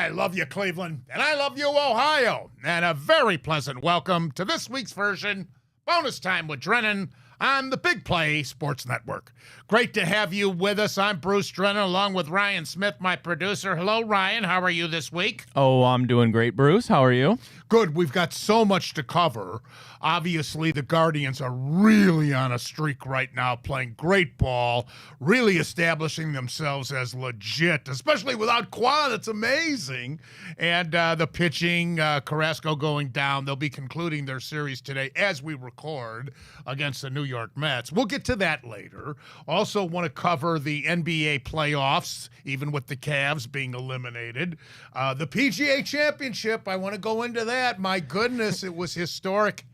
I love you, Cleveland, and I love you, Ohio. And a very pleasant welcome to this week's version, Bonus Time with Drennan, on the Big Play Sports Network. Great to have you with us. I'm Bruce Drennan, along with Ryan Smith, my producer. Hello, Ryan. How are you this week? Oh, I'm doing great, Bruce. How are you? Good. We've got so much to cover. Obviously, the Guardians are really on a streak right now, playing great ball, really establishing themselves as legit, especially without Quan. It's amazing. And the pitching, Carrasco going down. They'll be concluding their series today as we record against the New York Mets. We'll get to that later. Also want to cover the NBA playoffs, even with the Cavs being eliminated. The PGA Championship, I want to go into that. My goodness, it was historic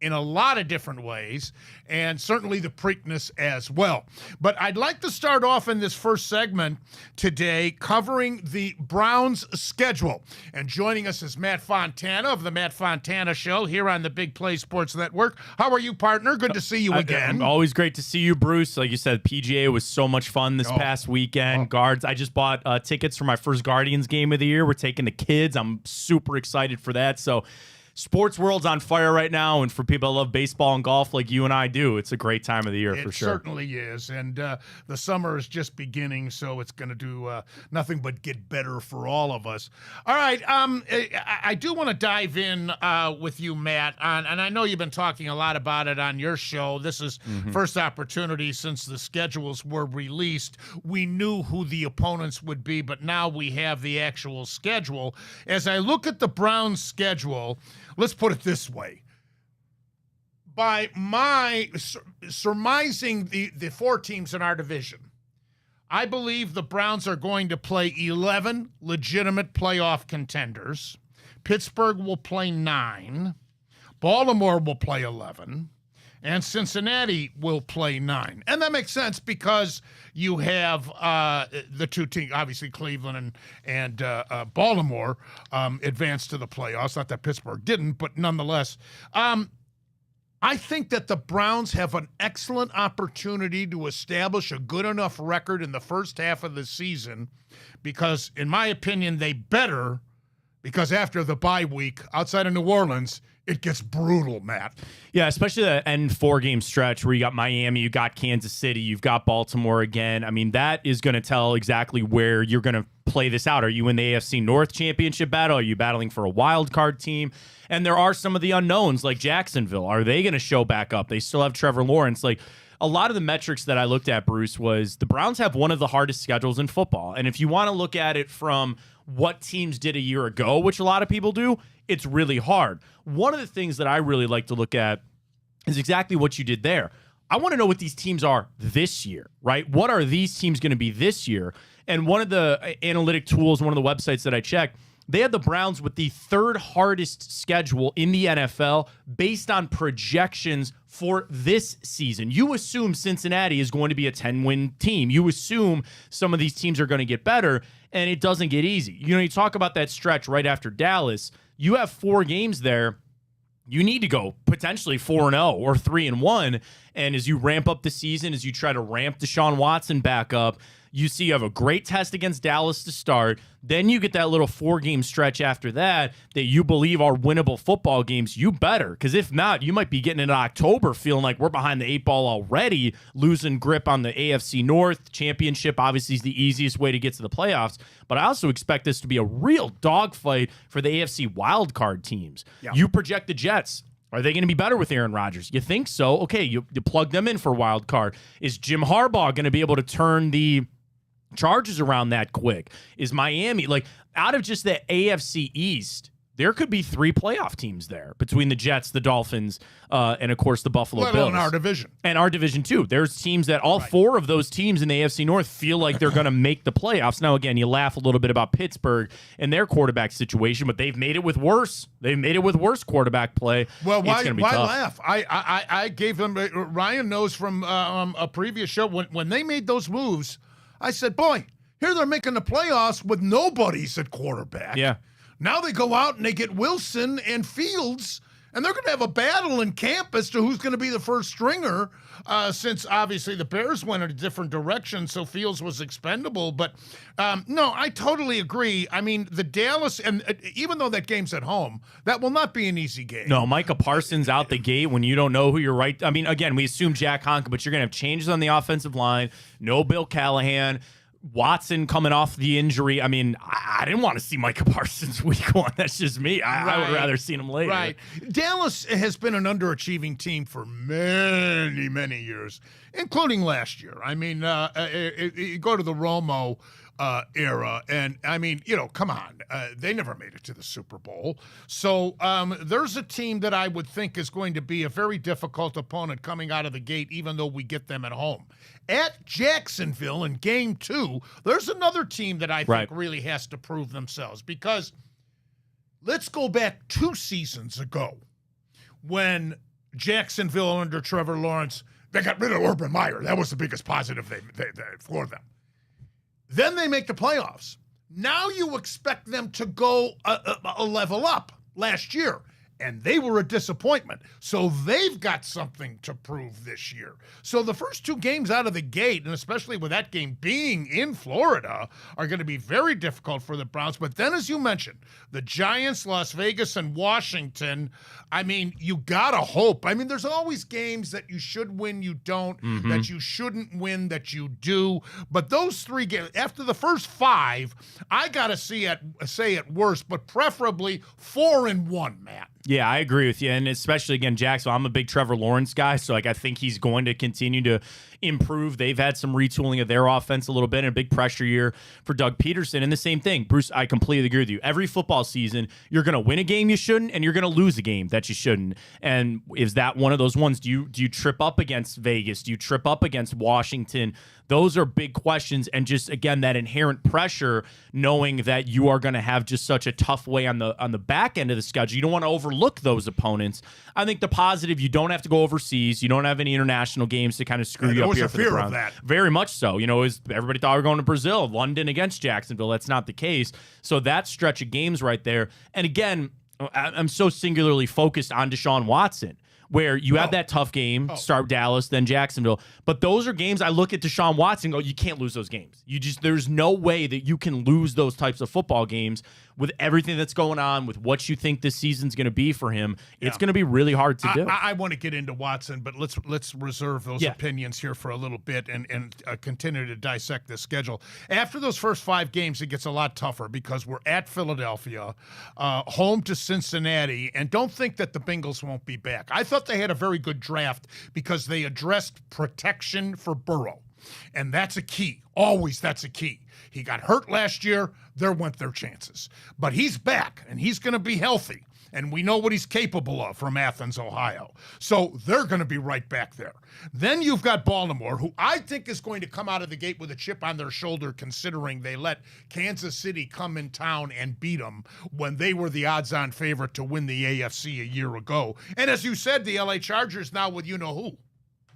in a lot of different ways, and certainly the Preakness as well. But I'd like to start off in this first segment today covering the Browns' schedule. And joining us is Matt Fontana of the Matt Fontana Show here on the Big Play Sports Network. How are you, partner? Good to see you again. Always great to see you, Bruce. Like you said, PGA was so much fun this past weekend. Guards, I just bought tickets for my first Guardians game of the year. We're taking the kids. I'm super excited for that. So sports world's on fire right now, and for people that love baseball and golf like you and I do, it's a great time of the year for sure. It certainly is, and the summer is just beginning, so it's going to do nothing but get better for all of us. All right, I do want to dive in with you, Matt, and I know you've been talking a lot about it on your show. This is first opportunity since the schedules were released. We knew who the opponents would be, but now we have the actual schedule. As I look at the Browns' schedule, let's put it this way. By my surmising the four teams in our division, I believe the Browns are going to play 11 legitimate playoff contenders. Pittsburgh will play 9. Baltimore will play 11. And Cincinnati will play 9. And that makes sense because you have the two teams, obviously Cleveland and Baltimore, advanced to the playoffs. Not that Pittsburgh didn't, but nonetheless. I think that the Browns have an excellent opportunity to establish a good enough record in the first half of the season because, in my opinion, they better, because after the bye week, outside of New Orleans, it gets brutal, Matt. Yeah, especially the end 4-game stretch where you got Miami, you got Kansas City, you've got Baltimore again. I mean, that is going to tell exactly where you're going to play this out. Are you in the AFC North Championship battle? Are you battling for a wild card team? And there are some of the unknowns like Jacksonville. Are they going to show back up? They still have Trevor Lawrence. Like, a lot of the metrics that I looked at, Bruce, was the Browns have one of the hardest schedules in football. And if you want to look at it from what teams did a year ago, which a lot of people do, it's really hard. One of the things that I really like to look at is exactly what you did there. I want to know what these teams are this year, right? What are these teams going to be this year? And one of the analytic tools, one of the websites that I checked, they had the Browns with the third hardest schedule in the NFL based on projections for this season. You assume Cincinnati is going to be a 10-win team. You assume some of these teams are going to get better, and it doesn't get easy. You know, you talk about that stretch right after Dallas. You have 4 games there. You need to go potentially 4-0 or 3-1. And as you ramp up the season, as you try to ramp Deshaun Watson back up, you see you have a great test against Dallas to start. Then you get that little 4-game stretch after that you believe are winnable football games. You better, because if not, you might be getting into October feeling like we're behind the 8 ball already, losing grip on the AFC North Championship. Obviously, is the easiest way to get to the playoffs. But I also expect this to be a real dogfight for the AFC wildcard teams. Yeah. You project the Jets. Are they going to be better with Aaron Rodgers? You think so? Okay, you plug them in for wild card. Is Jim Harbaugh going to be able to turn the Chargers around that quick? Is Miami, like, out of just the AFC East, there could be 3 playoff teams there between the Jets, the Dolphins, and, of course, the Buffalo Bills. In our division. And our division, too. There's teams that all 4 of those teams in the AFC North feel like they're going to make the playoffs. Now, again, you laugh a little bit about Pittsburgh and their quarterback situation, but they've made it with worse. They've made it with worse quarterback play. Well, why laugh? I gave them, Ryan knows from a previous show, when they made those moves, I said, boy, here they're making the playoffs with nobodies at quarterback. Yeah. Now they go out and they get Wilson and Fields, and they're going to have a battle in camp as to who's going to be the first stringer, since obviously the Bears went in a different direction, so Fields was expendable. But no, I totally agree. I mean, the Dallas, and even though that game's at home, that will not be an easy game. No, Micah Parsons out the gate when you don't know who you're right. I mean, again, we assume Jack Honka, but you're going to have changes on the offensive line. No Bill Callahan. Watson coming off the injury. I mean, I didn't want to see Micah Parsons week 1. That's just me. I would rather seen him later. Right. Dallas has been an underachieving team for many, many years, including last year. I mean, you go to the Romo era, and I mean, come on. They never made it to the Super Bowl. So there's a team that I would think is going to be a very difficult opponent coming out of the gate, even though we get them at home. At Jacksonville in game 2, there's another team that I think really has to prove themselves, because let's go back 2 seasons ago when Jacksonville under Trevor Lawrence, they got rid of Urban Meyer. That was the biggest positive they for them. Then they make the playoffs. Now you expect them to go a level up last year, and they were a disappointment. So they've got something to prove this year. So the first 2 games out of the gate, and especially with that game being in Florida, are going to be very difficult for the Browns. But then, as you mentioned, the Giants, Las Vegas, and Washington, I mean, you got to hope. I mean, there's always games that you should win, you don't, that you shouldn't win, that you do. But those 3 games, after the first 5, I got to say it worse, but preferably 4-1, Matt. Yeah, I agree with you. And especially, again, Jacksonville, I'm a big Trevor Lawrence guy, so I think he's going to continue to improve. They've had some retooling of their offense a little bit, and a big pressure year for Doug Peterson. And the same thing, Bruce, I completely agree with you. Every football season, you're going to win a game you shouldn't, and you're going to lose a game that you shouldn't. And is that one of those ones? Do you trip up against Vegas? Do you trip up against Washington? Those are big questions, and just, again, that inherent pressure, knowing that you are going to have just such a tough way on the back end of the schedule. You don't want to overlook those opponents. I think the positive, you don't have to go overseas. You don't have any international games to kind of screw you up here for the Browns. There was a fear of that. Very much so. Everybody thought we were going to Brazil, London against Jacksonville. That's not the case. So that stretch of games right there. And again, I'm so singularly focused on Deshaun Watson, where you have that tough game, start Dallas, then Jacksonville. But those are games I look at Deshaun Watson and go, you can't lose those games. There's no way that you can lose those types of football games with everything that's going on, with what you think this season's going to be for him. It's going to be really hard to do. I want to get into Watson, but let's reserve those opinions here for a little bit and continue to dissect this schedule. After those first 5 games, it gets a lot tougher because we're at Philadelphia, home to Cincinnati, and don't think that the Bengals won't be back. I thought they had a very good draft because they addressed protection for Burrow, and that's a key. Always, that's a key. He got hurt last year. There went their chances. But he's back, and he's going to be healthy. And we know what he's capable of from Athens, Ohio. So they're going to be right back there. Then you've got Baltimore, who I think is going to come out of the gate with a chip on their shoulder, considering they let Kansas City come in town and beat them when they were the odds-on favorite to win the AFC a year ago. And as you said, the LA Chargers now with you-know-who.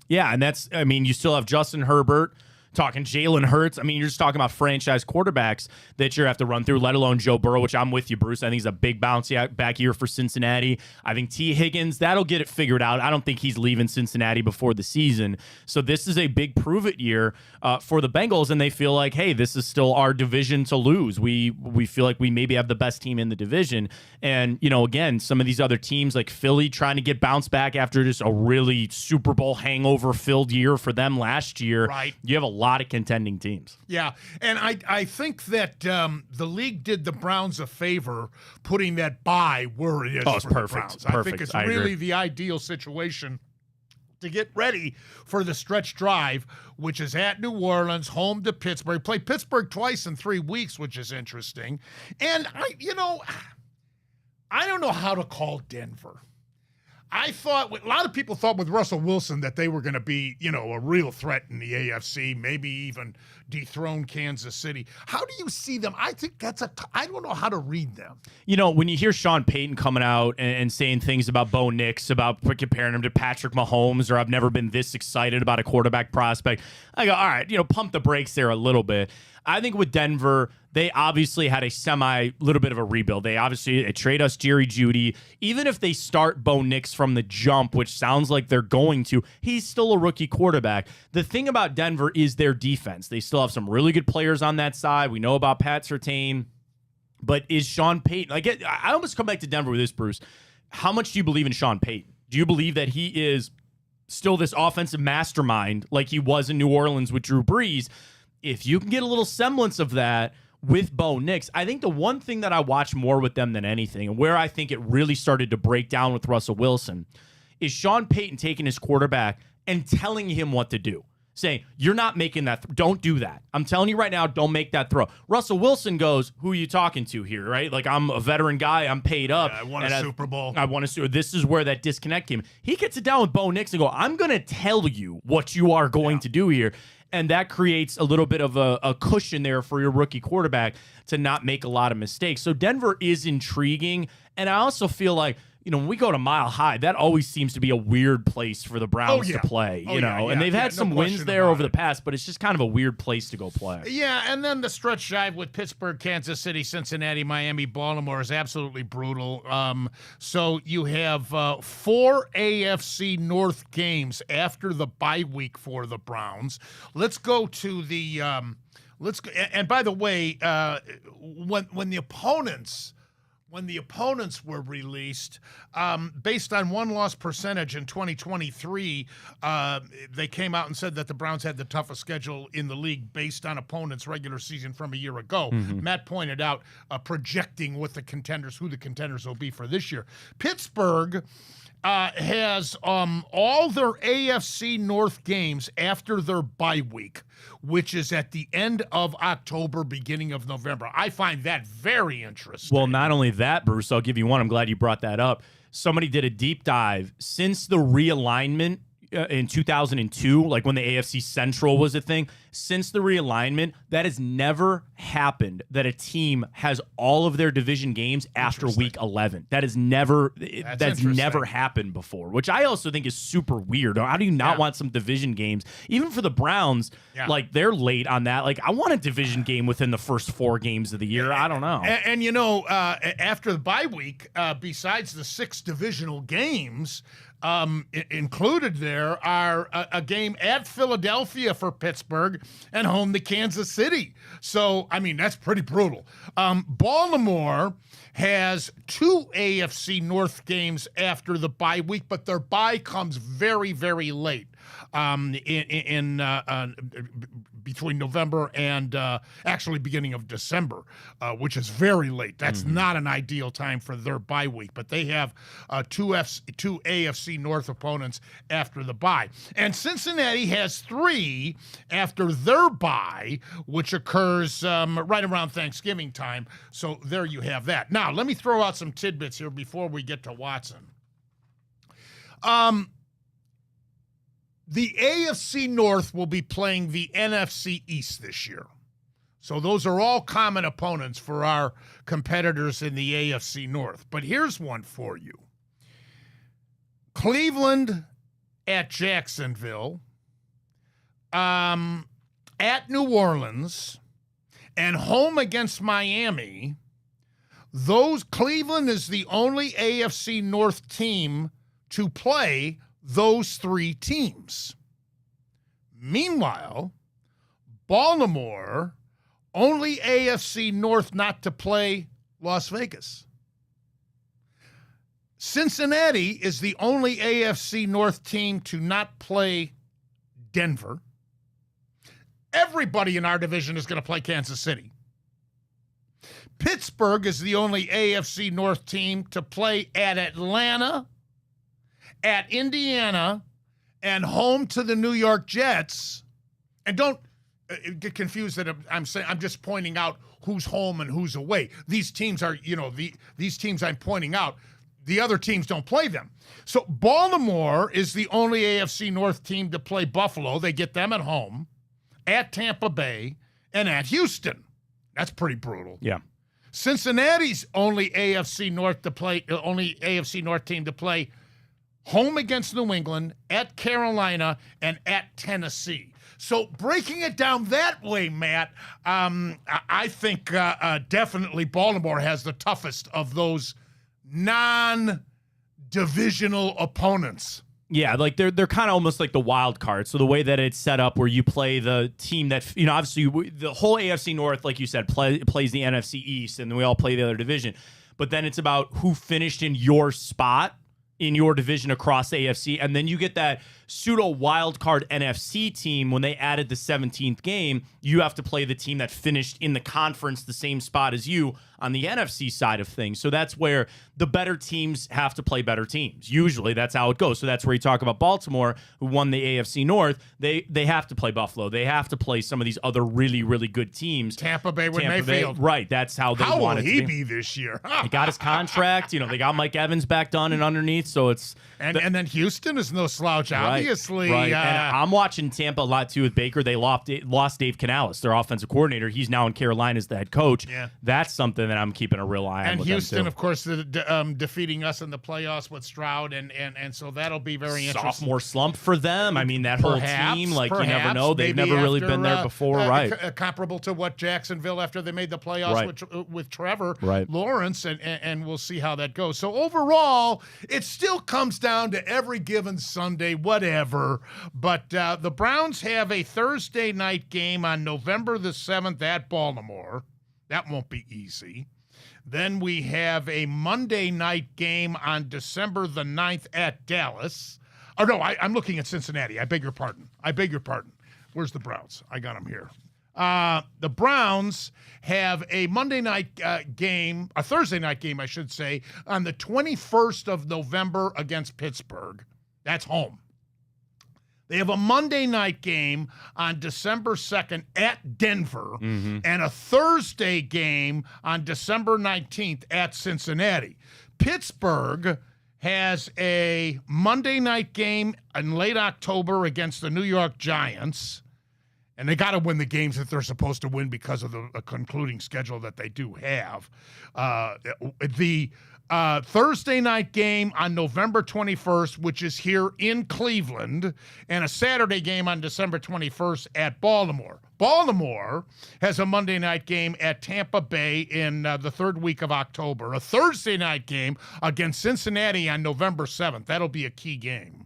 Yeah, and you still have Justin Herbert, talking Jalen Hurts. I mean, you're just talking about franchise quarterbacks that you have to run through, let alone Joe Burrow, which I'm with you, Bruce. I think he's a big bounce back year for Cincinnati. I think T. Higgins, that'll get it figured out. I don't think he's leaving Cincinnati before the season. So this is a big prove-it year for the Bengals, and they feel like, hey, this is still our division to lose. We feel like we maybe have the best team in the division. And, again, some of these other teams like Philly trying to get bounced back after just a really Super Bowl hangover-filled year for them last year. Right. You have a lot of contending teams. Yeah, and I think that the league did the Browns a favor putting that bye where it is for the Browns. I think it's really the ideal situation to get ready for the stretch drive, which is at New Orleans, home to Pittsburgh. Play Pittsburgh twice in 3 weeks, which is interesting. And I don't know how to call Denver. I thought, a lot of people thought with Russell Wilson that they were going to be, a real threat in the AFC, maybe even dethrone Kansas City. How do you see them? I think I don't know how to read them. When you hear Sean Payton coming out and saying things about Bo Nix, about comparing him to Patrick Mahomes, or I've never been this excited about a quarterback prospect, I go, all right, pump the brakes there a little bit. I think with Denver, they obviously had a little bit of a rebuild. They trade us Jerry Jeudy. Even if they start Bo Nix from the jump, which sounds like they're going to, he's still a rookie quarterback. The thing about Denver is their defense. They still have some really good players on that side. We know about Pat Surtain. But is Sean Payton, I almost come back to Denver with this, Bruce. How much do you believe in Sean Payton? Do you believe that he is still this offensive mastermind like he was in New Orleans with Drew Brees? If you can get a little semblance of that with Bo Nix, I think the one thing that I watch more with them than anything, and where I think it really started to break down with Russell Wilson, is Sean Payton taking his quarterback and telling him what to do. Saying, you're not making that. Don't do that. I'm telling you right now, don't make that throw. Russell Wilson goes, who are you talking to here, right? Like, I'm a veteran guy. I'm paid up. Yeah, I won a Super Bowl. I want to. This is where that disconnect came. He gets it down with Bo Nix and go, I'm going to tell you what you are going to do here. And that creates a little bit of a cushion there for your rookie quarterback to not make a lot of mistakes. So Denver is intriguing. And I also feel like, when we go to Mile High, that always seems to be a weird place for the Browns to play, and they've had some wins there over the past, but it's just kind of a weird place to go play. Yeah, and then the stretch drive with Pittsburgh, Kansas City, Cincinnati, Miami, Baltimore is absolutely brutal. So you have 4 AFC North games after the bye week for the Browns. Let's go to the and by the way, when the opponents were released, based on one-loss percentage in 2023, they came out and said that the Browns had the toughest schedule in the league based on opponents' regular season from a year ago. Matt pointed out projecting who the contenders will be for this year. Pittsburgh has all their AFC North games after their bye week, which is at the end of October, beginning of November. I find that very interesting. Well, not only that, Bruce, I'll give you one. I'm glad you brought that up. Somebody did a deep dive since the realignment in 2002, like when the AFC Central was a thing. Since the realignment, that has never happened that a team has all of their division games after week 11. That's never happened before, which I also think is super weird. How do you not want some division games? Even for the Browns, like they're late on that. Like I want a division game within the first 4 games of the year. I don't know. And after the bye week, besides the 6 divisional games, included there are a game at Philadelphia for Pittsburgh and home to Kansas City. So, I mean, that's pretty brutal. Baltimore has 2 AFC North games after the bye week, but their bye comes very, very late between November and actually beginning of December, which is very late. That's not an ideal time for their bye week, but they have 2 AFC North opponents after the bye. And Cincinnati has 3 after their bye, which occurs right around Thanksgiving time. So there you have that. Now, let me throw out some tidbits here before we get to Watson. The AFC North will be playing the NFC East this year. So those are all common opponents for our competitors in the AFC North. But here's one for you. Cleveland at Jacksonville, at New Orleans, and home against Miami. Cleveland is the only AFC North team to play those 3 teams. Meanwhile, Baltimore, only AFC North not to play Las Vegas. Cincinnati is the only AFC North team to not play Denver. Everybody in our division is going to play Kansas City. Pittsburgh is the only AFC North team to play at Atlanta, at Indiana, and home to the New York Jets. And don't get confused that I'm just pointing out who's home and who's away. These teams are, these teams I'm pointing out, the other teams don't play them. So Baltimore is the only AFC North team to play Buffalo. They get them at home, at Tampa Bay, and at Houston. That's pretty brutal. Yeah. Cincinnati's only AFC North team to play home against New England, at Carolina, and at Tennessee. So breaking it down that way, Matt, I think definitely Baltimore has the toughest of those non-divisional opponents. Yeah, like they're kind of almost like the wild card. So the way that it's set up, where you play the team that, obviously the whole AFC North, like you said, plays the NFC East, and then we all play the other division. But then it's about who finished in your spot in your division across the AFC, and then you get that pseudo wild card NFC team. When they added the 17th game, you have to play the team that finished in the conference the same spot as you on the NFC side of things. So that's where the better teams have to play better teams. Usually that's how it goes. So that's where you talk about Baltimore, who won the AFC North. They have to play Buffalo. They have to play some of these other really, really good teams. Tampa Bay with Mayfield. Right. That's how they want it to be. How will he be this year? He got his contract. They got Mike Evans back done and underneath. So it's and then Houston is no slouch, obviously. Right. And I'm watching Tampa a lot too with Baker. They lost Dave Canales, their offensive coordinator. He's now in Carolina as the head coach. Yeah. That's something that I'm keeping a real eye on. And with Houston, them of course, defeating us in the playoffs with Stroud, and so that'll be very interesting. Sophomore slump for them. I mean, that whole team, you never know. They've never really been there before, right? Comparable to what Jacksonville after they made the playoffs with Trevor Lawrence, and we'll see how that goes. So overall, it still comes down to every given Sunday, whatever. But the Browns have a Thursday night game on November the 7th at Baltimore. That won't be easy. Then we have a Monday night game on December the 9th at Dallas. Oh, no, I'm looking at Cincinnati. I beg your pardon. Where's the Browns? I got them here. The Browns have a Monday night game, a Thursday night game, I should say, on the 21st of November against Pittsburgh. That's home. They have a Monday night game on December 2nd at Denver, and a Thursday game on December 19th at Cincinnati. Pittsburgh has a Monday night game in late October against the New York Giants, and they got to win the games that they're supposed to win because of the concluding schedule that they do have. The Thursday night game on November 21st, which is here in Cleveland, and a Saturday game on December 21st at Baltimore. Baltimore has a Monday night game at Tampa Bay in the third week of October. A Thursday night game against Cincinnati on November 7th. That'll be a key game.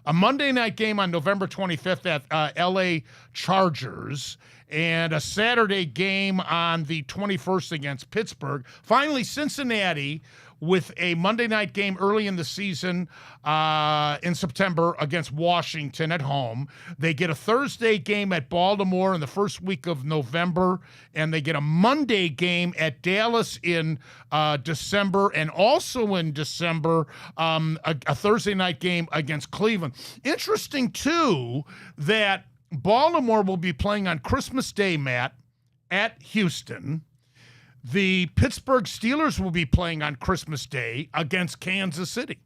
A Monday night game on November 25th at L.A. Chargers, and a Saturday game on the 21st against Pittsburgh. Finally, Cincinnati with a Monday night game early in the season in September against Washington at home. They get a Thursday game at Baltimore in the first week of November, and they get a Monday game at Dallas in December, and also in December, a Thursday night game against Cleveland. Interesting, too, that Baltimore will be playing on Christmas Day, Matt, at Houston. The Pittsburgh Steelers will be playing on Christmas Day against Kansas City.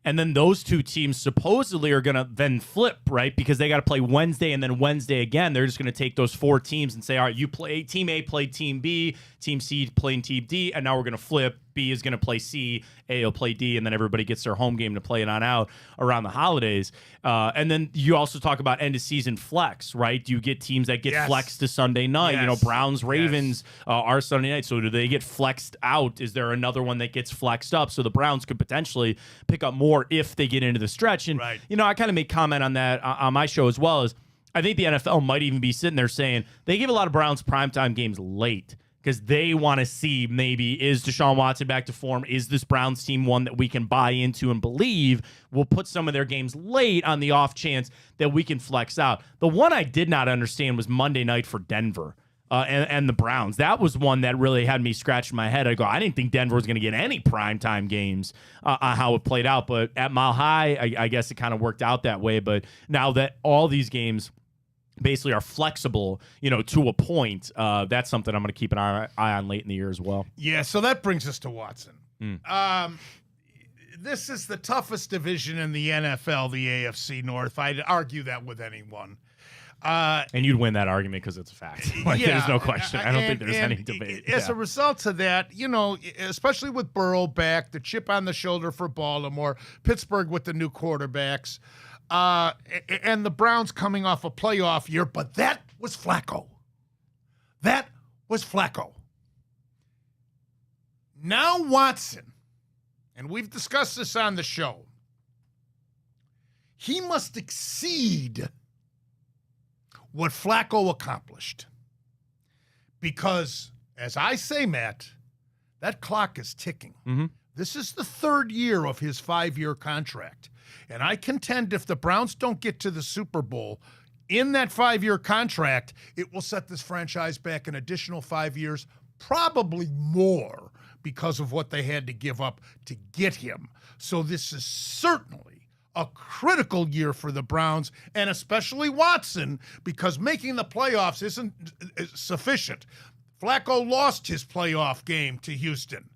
And then those two teams supposedly are going to then flip, right? Because they got to play Wednesday and then Wednesday again. They're just going to take those four teams and say, all right, you play Team A played Team B, Team C playing Team D, and now we're going to flip. B is going to play C, A will play D, and then everybody gets their home game to play it on out around the holidays. And then you also talk about end of season flex, right? You get teams that get flexed to Sunday night. Yes. Browns, Ravens are Sunday night. So do they get flexed out? Is there another one that gets flexed up? So the Browns could potentially pick up more if they get into the stretch. And, I kind of made comment on that on my show as well. As I think the NFL might even be sitting there saying they give a lot of Browns primetime games late, because they want to see, maybe, is Deshaun Watson back to form? Is this Browns team one that we can buy into and believe will put some of their games late on the off chance that we can flex out? The one I did not understand was Monday night for Denver and the Browns. That was one that really had me scratching my head. I didn't think Denver was going to get any primetime games on how it played out. But at Mile High, I guess it kind of worked out that way. But now that all these games basically are flexible, to a point, that's something I'm going to keep an eye on late in the year as well. Yeah, so that brings us to Watson. this is the toughest division in the NFL, the AFC North. I'd argue that with anyone. And you'd win that argument because it's a fact. Like, there's no question. I don't think there's any debate. As a result of that, especially with Burrow back, the chip on the shoulder for Baltimore, Pittsburgh with the new quarterbacks, and the Browns coming off a playoff year, but that was Flacco. That was Flacco. Now Watson, and we've discussed this on the show, he must exceed what Flacco accomplished. Because, as I say, Matt, that clock is ticking. Mm-hmm. This is the third year of his 5-year contract. And I contend if the Browns don't get to the Super Bowl in that 5-year contract, it will set this franchise back an additional 5 years, probably more, because of what they had to give up to get him. So this is certainly a critical year for the Browns, and especially Watson, because making the playoffs isn't sufficient. Flacco lost his playoff game to Houston.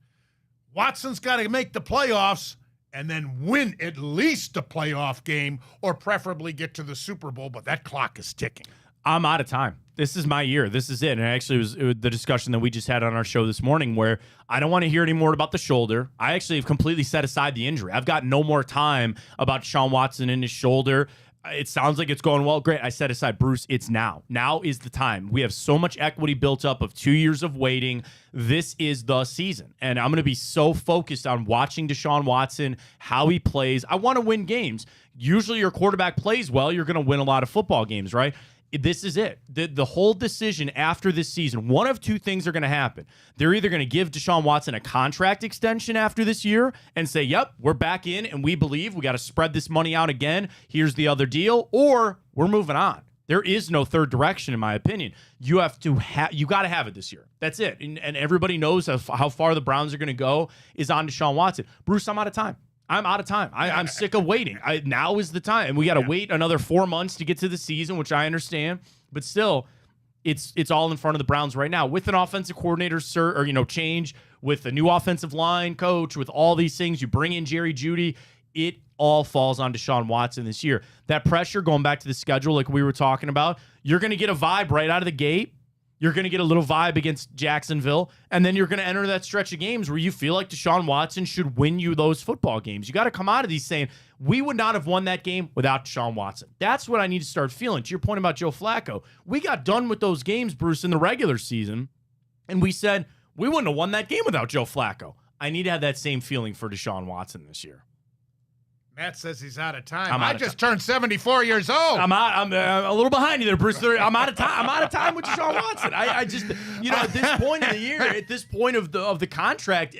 Watson's got to make the playoffs and then win at least a playoff game, or preferably get to the Super Bowl, but that clock is ticking. I'm out of time. This is my year. This is it. And actually, it was the discussion that we just had on our show this morning where I don't want to hear any more about the shoulder. I actually have completely set aside the injury. I've got no more time about Deshaun Watson and his shoulder. It sounds like it's going well. Great. I set aside, Bruce, it's now. Now is the time. We have so much equity built up of 2 years of waiting. This is the season. And I'm going to be so focused on watching Deshaun Watson, how he plays. I want to win games. Usually your quarterback plays well, you're going to win a lot of football games, right? This is it. The whole decision after this season, one of two things are going to happen. They're either going to give Deshaun Watson a contract extension after this year and say, yep, we're back in and we believe we got to spread this money out again. Here's the other deal. Or we're moving on. There is no third direction, in my opinion. You got to have it this year. That's it. And everybody knows how far the Browns are going to go is on Deshaun Watson. Bruce, I'm out of time. I'm sick of waiting. Now is the time. And we got to wait another 4 months to get to the season, which I understand. But still, it's all in front of the Browns right now. With an offensive coordinator change, with a new offensive line coach, with all these things, you bring in Jerry Jeudy, it all falls on Deshaun Watson this year. That pressure, going back to the schedule like we were talking about, you're going to get a vibe right out of the gate. You're going to get a little vibe against Jacksonville, and then you're going to enter that stretch of games where you feel like Deshaun Watson should win you those football games. You got to come out of these saying, we would not have won that game without Deshaun Watson. That's what I need to start feeling. To your point about Joe Flacco, we got done with those games, Bruce, in the regular season, and we said, we wouldn't have won that game without Joe Flacco. I need to have that same feeling for Deshaun Watson this year. Matt says he's out of time. I just turned 74 years old. I'm a little behind you there, Bruce. I'm out of time. I'm out of time with Deshaun Watson. I just, at this point of the year, at this point of the contract,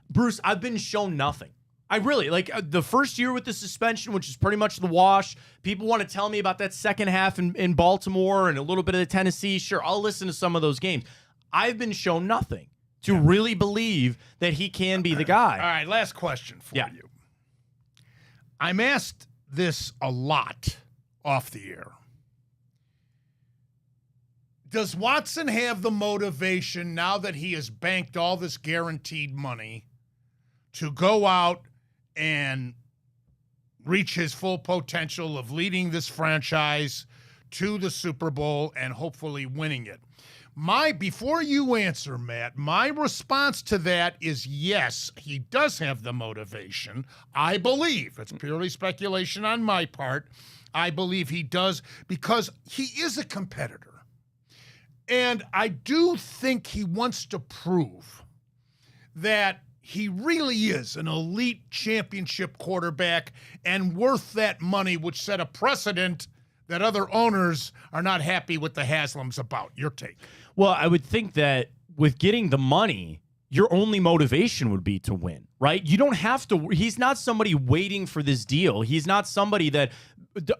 Bruce, I've been shown nothing. I really, the first year with the suspension, which is pretty much the wash. People want to tell me about that second half in Baltimore and a little bit of the Tennessee. Sure, I'll listen to some of those games. I've been shown nothing to really believe that he can be the guy. All right, last question for you. I'm asked this a lot off the air. Does Watson have the motivation, now that he has banked all this guaranteed money, to go out and reach his full potential of leading this franchise to the Super Bowl and hopefully winning it? Before you answer, Matt, my response to that is yes, he does have the motivation. I believe, it's purely speculation on my part, I believe he does because he is a competitor. And I do think he wants to prove that he really is an elite championship quarterback and worth that money, which set a precedent that other owners are not happy with the Haslams about. Your take. Well, I would think that with getting the money, your only motivation would be to win, right? You don't have to. He's not somebody waiting for this deal. He's not somebody that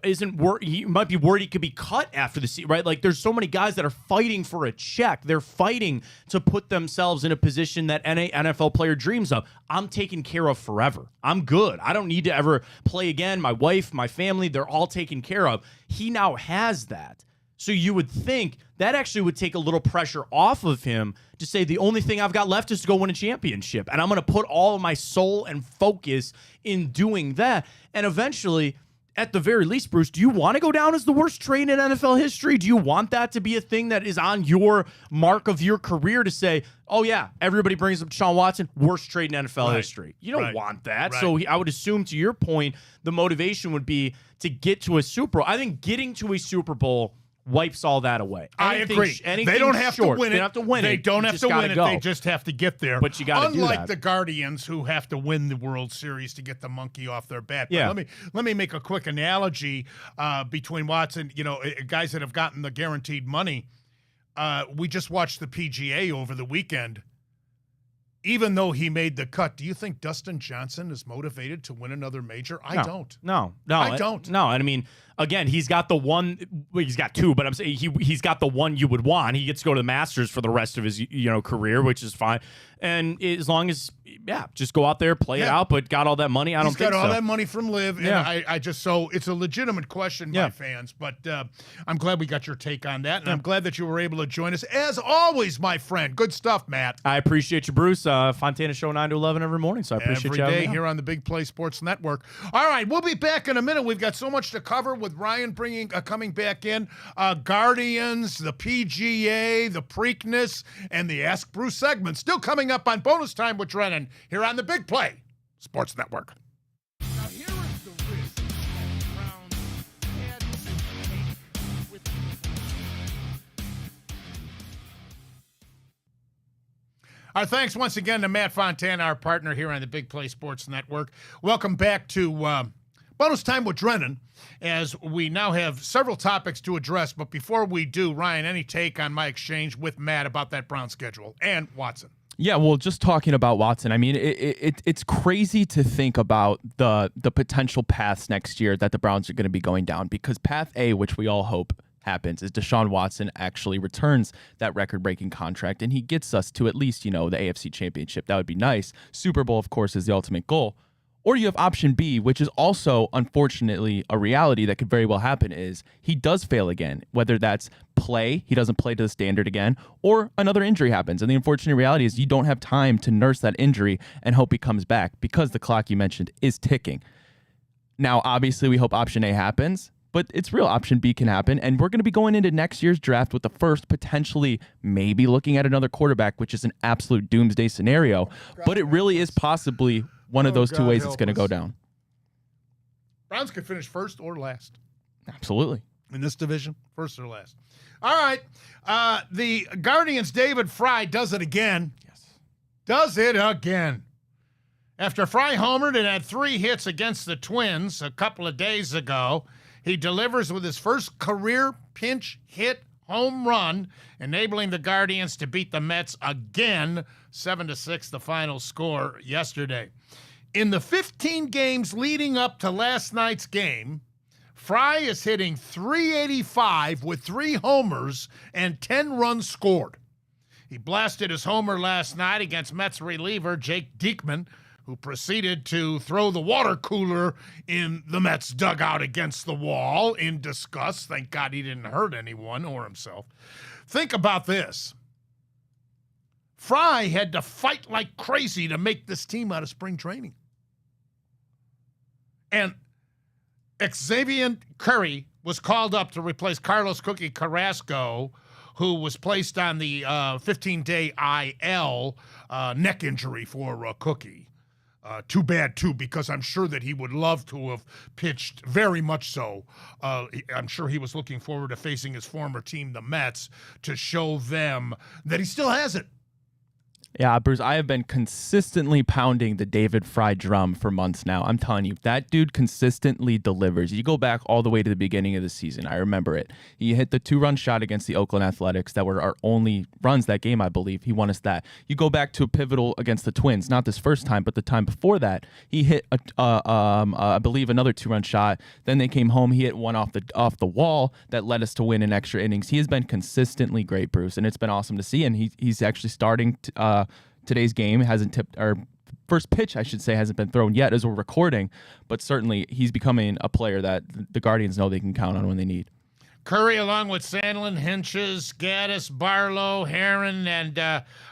he might be worried he could be cut after the season, right? Like, there's so many guys that are fighting for a check. They're fighting to put themselves in a position that any NFL player dreams of. I'm taken care of forever. I'm good. I don't need to ever play again. My wife, my family, they're all taken care of. He now has that. So you would think that actually would take a little pressure off of him to say the only thing I've got left is to go win a championship. And I'm going to put all of my soul and focus in doing that. And eventually, at the very least, Bruce, do you want to go down as the worst trade in NFL history? Do you want that to be a thing that is on your mark of your career to say, oh, yeah, everybody brings up Deshaun Watson, worst trade in NFL history? You don't want that. Right. So I would assume, to your point, the motivation would be to get to a Super Bowl. I think getting to a Super Bowl wipes all that away. I agree. They don't have to win it. They don't have to win it. They don't have to win it. They just have to get there. But you got to do that. Unlike the Guardians, who have to win the World Series to get the monkey off their bat. Yeah. But let me make a quick analogy between Watson, guys that have gotten the guaranteed money. We just watched the PGA over the weekend. Even though he made the cut, do you think Dustin Johnson is motivated to win another major? I don't. No, I don't. No, I mean, again, he's got the one. Well, he's got two, but I'm saying he's got the one you would want. He gets to go to the Masters for the rest of his career, which is fine. And as long as just go out there, play it out, but got all that money. I don't think so. He's got all that money from Live, and I just so it's a legitimate question by fans. But I'm glad we got your take on that, and I'm glad that you were able to join us as always, my friend. Good stuff, Matt. I appreciate you, Bruce. Fontana Show 9 to 11 every morning, so I appreciate you every day here on the Big Play Sports Network. All right, we'll be back in a minute. We've got so much to cover with Ryan coming back in. Guardians, the PGA, the Preakness, and the Ask Bruce segment still coming up on Bonus Time with Drennan here on the Big Play Sports Network. Now here is the risk Browns had to take with Our thanks once again to Matt Fontana, our partner here on the Big Play Sports Network. Welcome back to Bonus Time with Drennan, as we now have several topics to address. But before we do, Ryan, any take on my exchange with Matt about that Brown schedule and Watson? Yeah, well, just talking about Watson, I mean, it's crazy to think about the potential paths next year that the Browns are going to be going down, because path A, which we all hope happens, is Deshaun Watson actually returns that record-breaking contract and he gets us to at least, the AFC Championship. That would be nice. Super Bowl, of course, is the ultimate goal. Or you have option B, which is also, unfortunately, a reality that could very well happen, is he does fail again, whether that's he doesn't play to the standard again, or another injury happens. And the unfortunate reality is you don't have time to nurse that injury and hope he comes back, because the clock you mentioned is ticking. Now, obviously, we hope option A happens, but it's real. Option B can happen. And we're going to be going into next year's draft with the first, potentially maybe looking at another quarterback, which is an absolute doomsday scenario. But it really is possibly one of those two ways it's going to go down. Browns could finish first or last. Absolutely. In this division, first or last. All right. The Guardians' David Fry does it again. Yes. Does it again. After Fry homered and had 3 hits against the Twins a couple of days ago, he delivers with his first career pinch hit home run, enabling the Guardians to beat the Mets again, 7-6, the final score yesterday. In the 15 games leading up to last night's game, Fry is hitting .385 with 3 homers and 10 runs scored. He blasted his homer last night against Mets reliever Jake Diekman, who proceeded to throw the water cooler in the Mets dugout against the wall in disgust. Thank God he didn't hurt anyone or himself. Think about this. Fry had to fight like crazy to make this team out of spring training. And Xavier Curry was called up to replace Carlos Cookie Carrasco, who was placed on the 15-day IL neck injury for Cookie. Too bad, too, because I'm sure that he would love to have pitched, very much so. I'm sure he was looking forward to facing his former team, the Mets, to show them that he still has it. Yeah, Bruce, I have been consistently pounding the David Fry drum for months now. I'm telling you, that dude consistently delivers. You go back all the way to the beginning of the season. I remember it. He hit the 2-run shot against the Oakland Athletics that were our only runs that game, I believe. He won us that. You go back to a pivotal against the Twins, not this first time, but the time before that. He hit, I believe, another 2-run shot. Then they came home. He hit one off the wall that led us to win in extra innings. He has been consistently great, Bruce, and it's been awesome to see. And he's actually starting to, today's game hasn't tipped, or first pitch, I should say, hasn't been thrown yet as we're recording, but certainly he's becoming a player that the Guardians know they can count on when they need. Curry, along with Sandlin, Hinches, Gaddis, Barlow, Heron,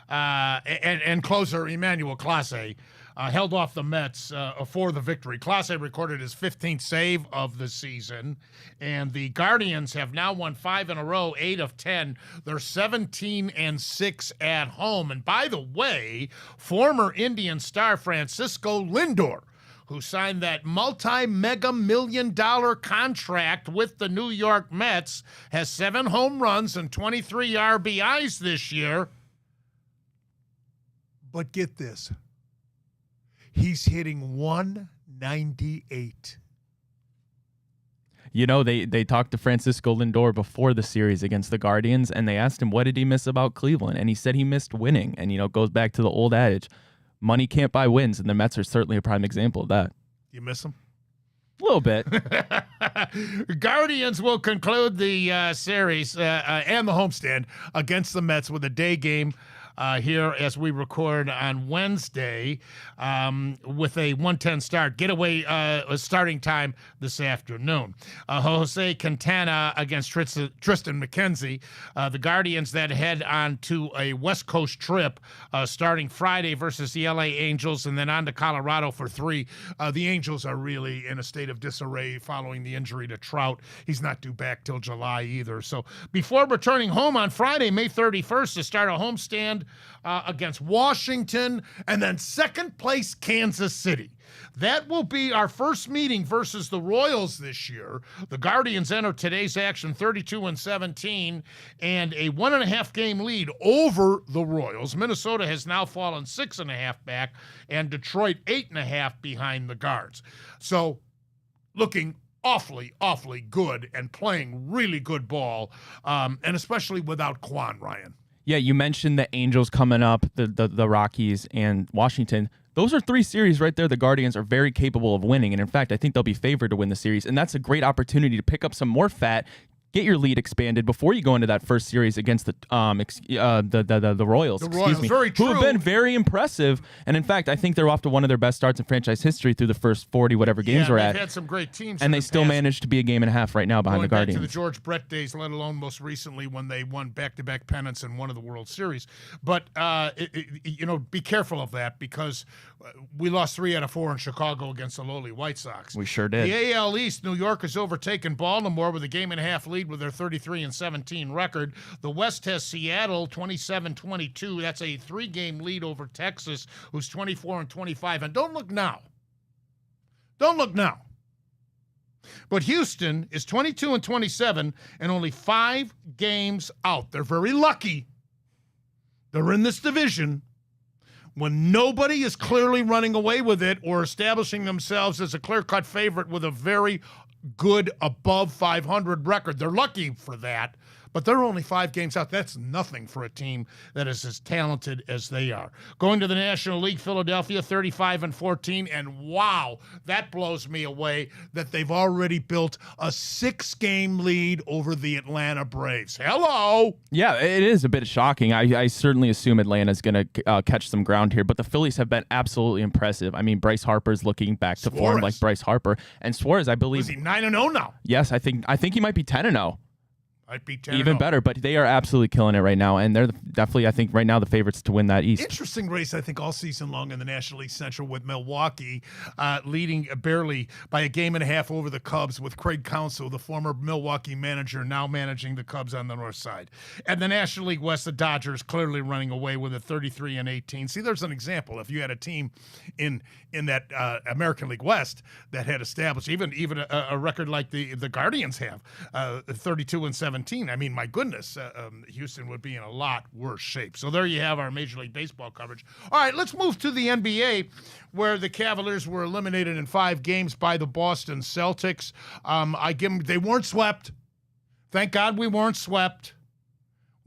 and closer Emmanuel Clase held off the Mets for the victory. Clase recorded his 15th save of the season, and the Guardians have now won 5 in a row, 8 of 10. They're 17-6 at home. And by the way, former Indian star Francisco Lindor, who signed that multi-mega million-dollar contract with the New York Mets, has 7 home runs and 23 RBIs this year. But get this. He's hitting 198. You know, they talked to Francisco Lindor before the series against the Guardians, and they asked him, what did he miss about Cleveland? And he said he missed winning. And, it goes back to the old adage, money can't buy wins, and the Mets are certainly a prime example of that. You miss him? A little bit. Guardians will conclude the series and the homestand against the Mets with a day game here as we record on Wednesday with a 1:10 start. Getaway starting time this afternoon. Jose Quintana against Tristan McKenzie. The Guardians that head on to a West Coast trip starting Friday versus the LA Angels and then on to Colorado for 3. The Angels are really in a state of disarray following the injury to Trout. He's not due back till July either. So before returning home on Friday, May 31st, to start a homestand against Washington and then second place Kansas City. That will be our first meeting versus the Royals this year. The Guardians enter today's action 32-17 and a 1.5 game lead over the Royals. Minnesota has now fallen 6.5 back and Detroit 8.5 behind the Guards. So looking awfully, awfully good and playing really good ball, and especially without Quan, Ryan. Yeah, you mentioned the Angels coming up, the Rockies, and Washington. Those are 3 series right there the Guardians are very capable of winning. And in fact, I think they'll be favored to win the series. And that's a great opportunity to pick up some more fat, get your lead expanded before you go into that first series against the Royals. The Royals, very true. Who have been very impressive. And in fact, I think they're off to one of their best starts in franchise history through the first 40 whatever games we're at. They've had some great teams. And they still managed to be a game and a half right now behind the Guardians. Going back to the George Brett days, let alone most recently when they won back-to-back pennants and won of the World Series. But, be careful of that because we lost 3 out of 4 in Chicago against the lowly White Sox. We sure did. The AL East, New York has overtaken Baltimore with a game and a half lead with their 33-17 record. The West has Seattle 27-22. That's a 3-game lead over Texas, who's 24-25. And don't look now. But Houston is 22-27 and only 5 games out. They're very lucky. They're in this division when nobody is clearly running away with it or establishing themselves as a clear-cut favorite with a very good above 500 record. They're lucky for that, but they're only 5 games out. That's nothing for a team that is as talented as they are. Going to the National League, Philadelphia 35-14, and wow, that blows me away that they've already built a 6-game lead over the Atlanta Braves. Hello. Yeah, it is a bit shocking. I certainly assume Atlanta's going to catch some ground here, but the Phillies have been absolutely impressive. I mean, Bryce Harper's looking back to form like Bryce Harper, and Suarez, I believe, is he 9-0 now? Yes, I think he might be 10-0. Might be 10. Even better, but they are absolutely killing it right now, and they're definitely, I think, right now the favorites to win that East. Interesting race, I think, all season long in the National League Central with Milwaukee leading barely by a game and a half over the Cubs with Craig Counsell, the former Milwaukee manager, now managing the Cubs on the north side. And the National League West, the Dodgers clearly running away with a 33-18. See, there's an example. If you had a team in that American League West that had established even a record like the Guardians have, 32-17. I mean, my goodness, Houston would be in a lot worse shape. So there you have our Major League Baseball coverage. All right, let's move to the NBA, where the Cavaliers were eliminated in 5 games by the Boston Celtics. They weren't swept. Thank God we weren't swept.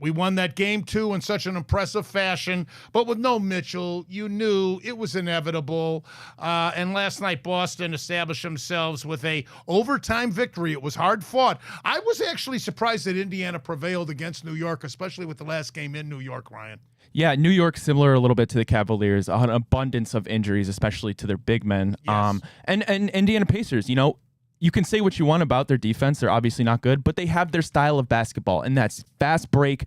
We won that game 2 in such an impressive fashion, but with no Mitchell, you knew it was inevitable. And last night, Boston established themselves with a overtime victory. It was hard fought. I was actually surprised that Indiana prevailed against New York, especially with the last game in New York, Ryan. Yeah, New York similar a little bit to the Cavaliers, an abundance of injuries, especially to their big men. Yes. And Indiana Pacers, you can say what you want about their defense. They're obviously not good, but they have their style of basketball, and that's fast break.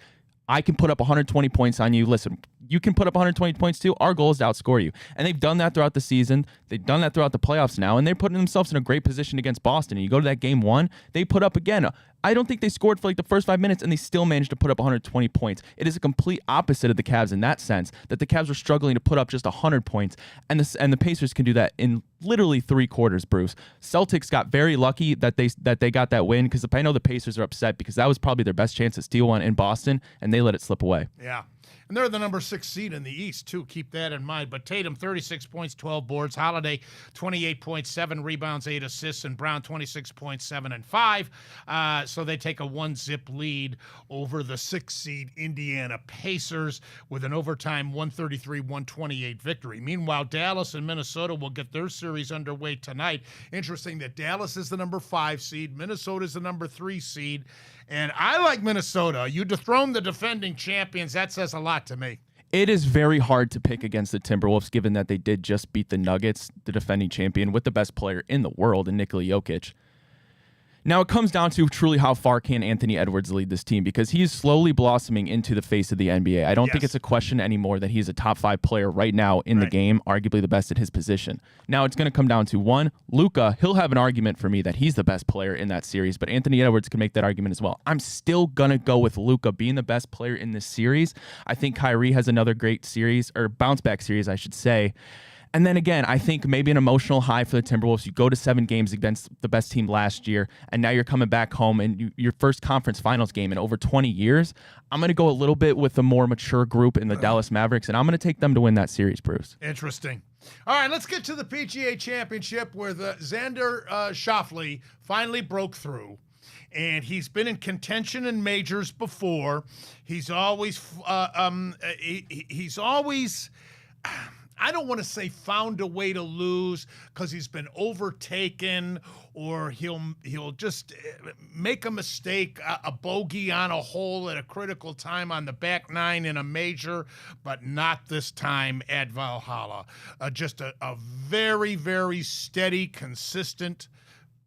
I can put up 120 points on you. Listen, you can put up 120 points too. Our goal is to outscore you. And they've done that throughout the season. They've done that throughout the playoffs now, and they're putting themselves in a great position against Boston. And you go to that game 1, they put up again. I don't think they scored for like the first 5 minutes, and they still managed to put up 120 points. It is a complete opposite of the Cavs in that sense, that the Cavs were struggling to put up just 100 points, and the Pacers can do that in literally 3 quarters, Bruce. Celtics got very lucky that they got that win, because I know the Pacers are upset because that was probably their best chance to steal one in Boston, and they let it slip away. Yeah. And they're the number 6 seed in the East, too. Keep that in mind. But Tatum, 36 points, 12 boards. Holiday, 28.7 rebounds, 8 assists. And Brown, 26.7 and 5. So they take a 1-zip lead over the 6 seed Indiana Pacers with an overtime 133-128 victory. Meanwhile, Dallas and Minnesota will get their series underway tonight. Interesting that Dallas is the number 5 seed. Minnesota is the number 3 seed. And I like Minnesota. You dethrone the defending champions. That says a lot to me. It is very hard to pick against the Timberwolves, given that they did just beat the Nuggets, the defending champion, with the best player in the world in Nikola Jokic. Now, it comes down to truly how far can Anthony Edwards lead this team, because he's slowly blossoming into the face of the NBA. I don't think it's a question anymore that he's a top 5 player right now in the game, arguably the best at his position. Now, it's going to come down to, 1, Luka. He'll have an argument for me that he's the best player in that series, but Anthony Edwards can make that argument as well. I'm still going to go with Luka being the best player in this series. I think Kyrie has another great series, or bounce-back series, I should say. And then again, I think maybe an emotional high for the Timberwolves. You go to 7 games against the best team last year, and now you're coming back home and your first conference finals game in over 20 years. I'm going to go a little bit with a more mature group in the Dallas Mavericks, and I'm going to take them to win that series, Bruce. Interesting. All right, let's get to the PGA Championship, where the Xander Schauffele finally broke through. And he's been in contention in majors before. He's always I don't want to say found a way to lose, because he's been overtaken, or he'll just make a mistake, a bogey on a hole at a critical time on the back 9 in a major, but not this time at Valhalla. Just a very, very steady, consistent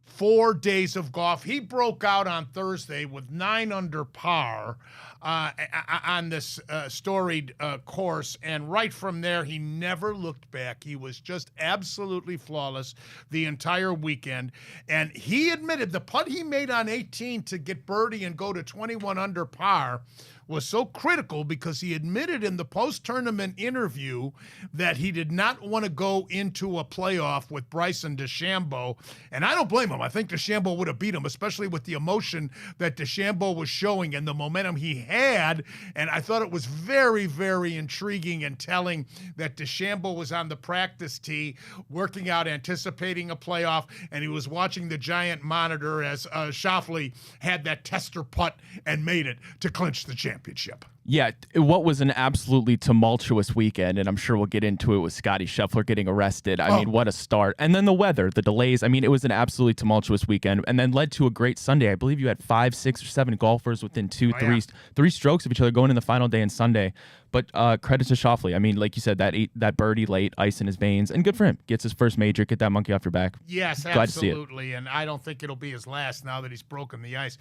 4 days of golf. He broke out on Thursday with 9 under par on this storied course, and right from there, he never looked back. He was just absolutely flawless the entire weekend, and he admitted the putt he made on 18 to get birdie and go to 21 under par was so critical, because he admitted in the post-tournament interview that he did not want to go into a playoff with Bryson DeChambeau, and I don't blame him. I think DeChambeau would have beat him, especially with the emotion that DeChambeau was showing and the momentum he had, and I thought it was very, very intriguing and telling that DeChambeau was on the practice tee, working out, anticipating a playoff, and he was watching the giant monitor as Schauffele had that tester putt and made it to clinch the championship. Yeah, what was an absolutely tumultuous weekend, and I'm sure we'll get into it with Scottie Scheffler getting arrested. I mean, what a start. And then the weather, the delays. I mean, it was an absolutely tumultuous weekend, and then led to a great Sunday. I believe you had 5, 6, or 7 golfers within three strokes of each other going in the final day and Sunday. But credit to Schauffele. I mean, like you said, that birdie late, ice in his veins, and good for him. Gets his first major, get that monkey off your back. Yes, Glad absolutely. And I don't think it'll be his last now that he's broken the ice.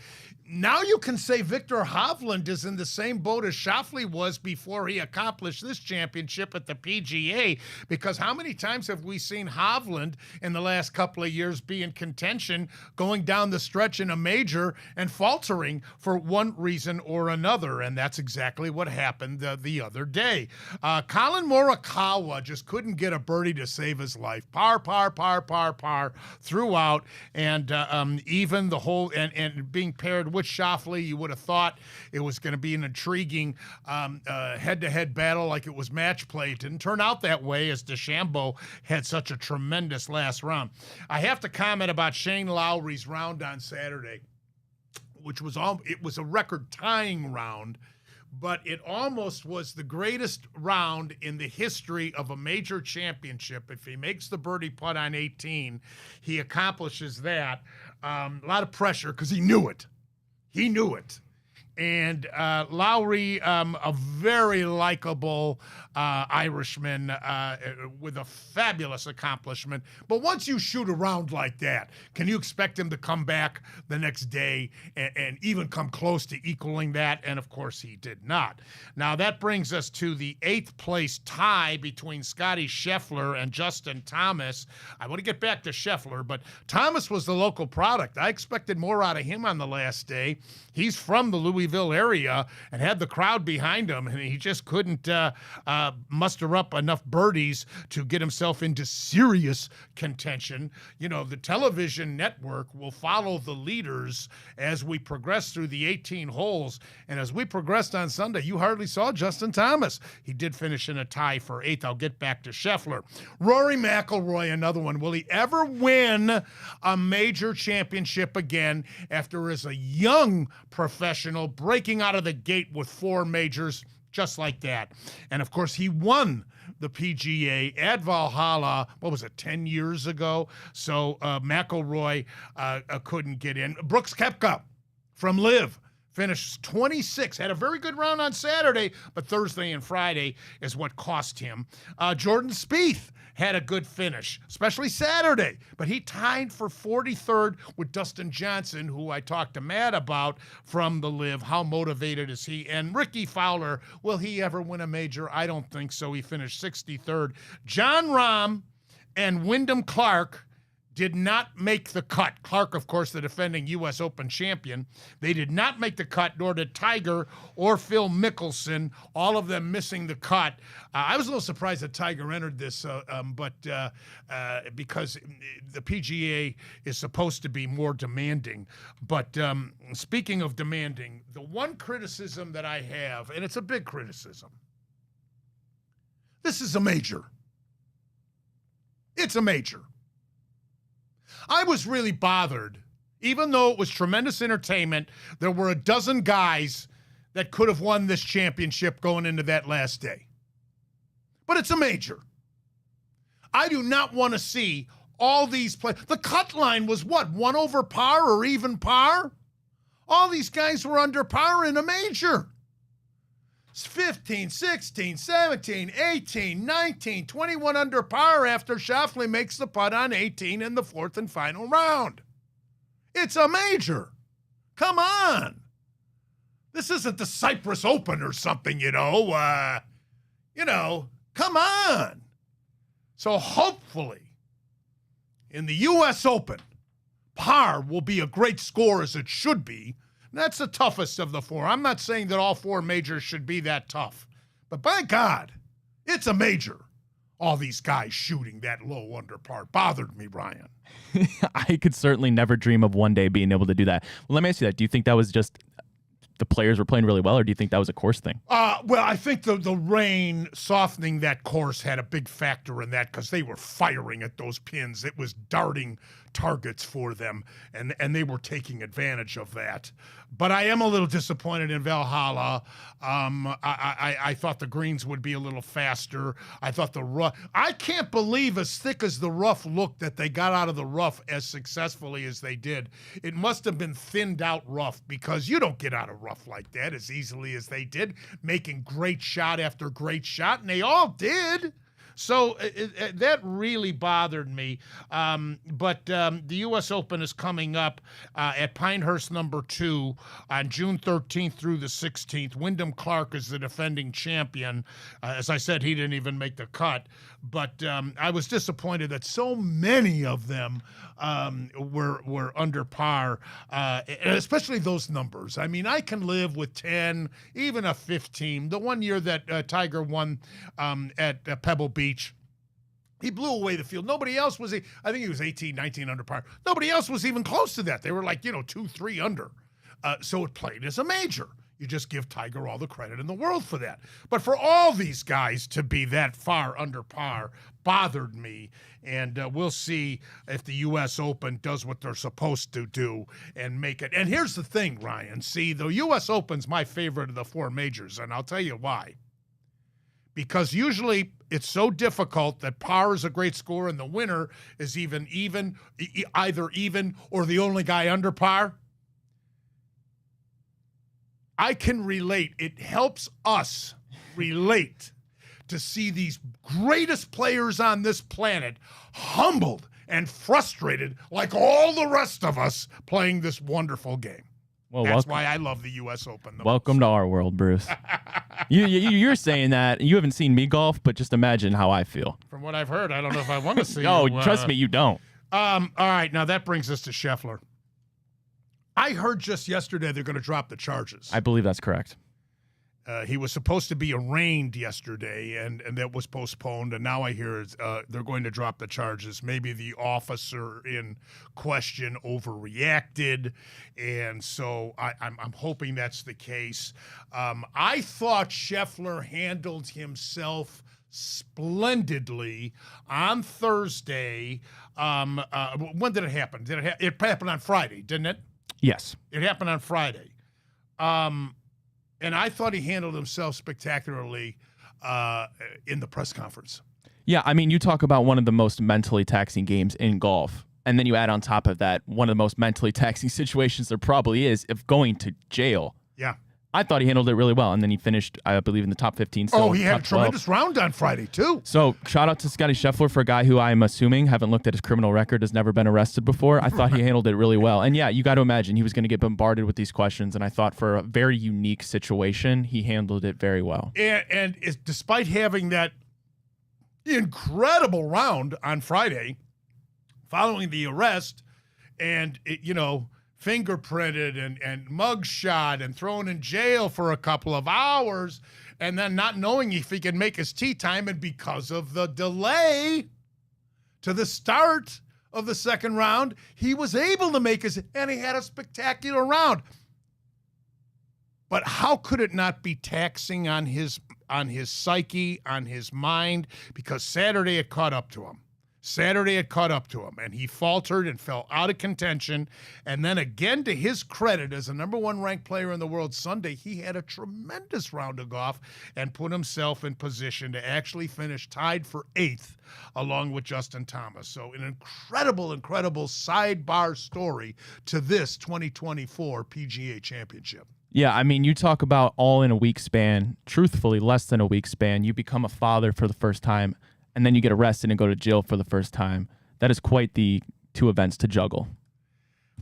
Now you can say Victor Hovland is in the same boat as Schauffele was before he accomplished this championship at the PGA, because how many times have we seen Hovland in the last couple of years be in contention, going down the stretch in a major and faltering for one reason or another? And that's exactly what happened the other day. Colin Morikawa just couldn't get a birdie to save his life. Par throughout, and even the whole, and being paired with Schauffele, you would have thought it was going to be an intriguing head-to-head battle like it was match play. It didn't turn out that way, as DeChambeau had such a tremendous last round. I have to comment about Shane Lowry's round on Saturday, which was a record-tying round, but it almost was the greatest round in the history of a major championship. If he makes the birdie putt on 18, he accomplishes that. A lot of pressure, because he knew it. He knew it. And Lowry, a very likable Irishman with a fabulous accomplishment. But once you shoot around like that, can you expect him to come back the next day and even come close to equaling that? And, of course, he did not. Now, that brings us to the 8th place tie between Scotty Scheffler and Justin Thomas. I want to get back to Scheffler, but Thomas was the local product. I expected more out of him on the last day. He's from the Louisville area and had the crowd behind him, and he just couldn't muster up enough birdies to get himself into serious contention. You know, the television network will follow the leaders as we progress through the 18 holes, and as we progressed on Sunday, you hardly saw Justin Thomas. He did finish in a tie for 8th. I'll get back to Scheffler. Rory McIlroy, another one. Will he ever win a major championship again after as a young professional breaking out of the gate with 4 majors just like that? And of course, he won the PGA at Valhalla, 10 years ago? So McIlroy couldn't get in. Brooks Koepka from Liv finished 26, had a very good round on Saturday, but Thursday and Friday is what cost him. Jordan Spieth had a good finish, especially Saturday, but he tied for 43rd with Dustin Johnson, who I talked to Matt about from the Liv. How motivated is he? And Ricky Fowler, will he ever win a major? I don't think so. He finished 63rd. Jon Rahm and Wyndham Clark did not make the cut. Clark, of course, the defending U.S. Open champion. They did not make the cut, nor did Tiger or Phil Mickelson, all of them missing the cut. I was a little surprised that Tiger entered this, but because the PGA is supposed to be more demanding. But speaking of demanding, the one criticism that I have, and it's a big criticism, this is a major. It's a major. I was really bothered. Even though it was tremendous entertainment, there were a dozen guys that could have won this championship going into that last day. But it's a major. I do not want to see all these players. The cut line was what, 1 over par or even par? All these guys were under par in a major. 15, 16, 17, 18, 19, 21 under par after Schauffele makes the putt on 18 in the 4th and final round. It's a major. Come on. This isn't the Cyprus Open or something, come on. So hopefully in the U.S. Open, par will be a great score as it should be. That's the toughest of the 4. I'm not saying that all 4 majors should be that tough. But by God, it's a major. All these guys shooting that low under par bothered me, Ryan. I could certainly never dream of one day being able to do that. Well, let me ask you that. Do you think that was just the players were playing really well, or do you think that was a course thing? Well, I think the rain softening that course had a big factor in that because they were firing at those pins. It was darting targets for them, and they were taking advantage of that. But I am a little disappointed in Valhalla. I thought the greens would be a little faster. I thought the rough. I can't believe as thick as the rough looked that they got out of the rough as successfully as they did. It must have been thinned out rough because you don't get out of rough like that as easily as they did, making great shot after great shot, and they all did. So that really bothered me. But the U.S. Open is coming up at Pinehurst number 2 on June 13th through the 16th. Wyndham Clark is the defending champion. As I said, he didn't even make the cut. But I was disappointed that so many of them were under par, especially those numbers. I mean, I can live with 10, even a 15. The one year that Tiger won at Pebble Beach, he blew away the field. Nobody else was, I think he was 18, 19 under par. Nobody else was even close to that. They were like, 2, 3 under. So it played as a major. You just give Tiger all the credit in the world for that. But for all these guys to be that far under par bothered me. And we'll see if the U.S. Open does what they're supposed to do and make it. And here's the thing, Ryan. See, the U.S. Open's my favorite of the 4 majors, and I'll tell you why. Because usually it's so difficult that par is a great score and the winner is either even or the only guy under par. I can relate. It helps us relate to see these greatest players on this planet humbled and frustrated like all the rest of us playing this wonderful game. Well, That's why I love the U.S. Open. Welcome to our world, Bruce. You're saying that. You haven't seen me golf, but just imagine how I feel. From what I've heard, I don't know if I want to see Oh, you, trust me, you don't. All right, now that brings us to Schauffele. I heard just yesterday they're going to drop the charges. I believe that's correct. He was supposed to be arraigned yesterday, and that was postponed. And now I hear they're going to drop the charges. Maybe the officer in question overreacted, and so I'm hoping that's the case. I thought Schauffele handled himself splendidly on Thursday. When did it happen? It happened on Friday, didn't it? Yes. It happened on Friday. And I thought he handled himself spectacularly in the press conference. Yeah, I mean, you talk about one of the most mentally taxing games in golf, and then you add on top of that one of the most mentally taxing situations there probably is of going to jail. Yeah. I thought he handled it really well, and then he finished, I believe, in the top 15. Oh, he had a tremendous round on Friday, too. So, shout out to Scotty Scheffler for a guy who I'm assuming, haven't looked at his criminal record, has never been arrested before. I thought he handled it really well. And yeah, you got to imagine he was going to get bombarded with these questions, and I thought for a very unique situation, he handled it very well. And despite having that incredible round on Friday, following the arrest, and, fingerprinted and mugshot and thrown in jail for a couple of hours, and then not knowing if he could make his tee time, and because of the delay to the start of the second round, he was able to make and he had a spectacular round. But how could it not be taxing on his psyche, on his mind? Because Saturday it caught up to him. And he faltered and fell out of contention. And then again, to his credit, as the number one ranked player in the world Sunday, he had a tremendous round of golf and put himself in position to actually finish tied for 8th along with Justin Thomas. So an incredible sidebar story to this 2024 PGA Championship. Yeah, I mean, you talk about all in a week span, truthfully, less than a week span. You become a father for the first time, and then you get arrested and go to jail for the first time. That is quite the two events to juggle.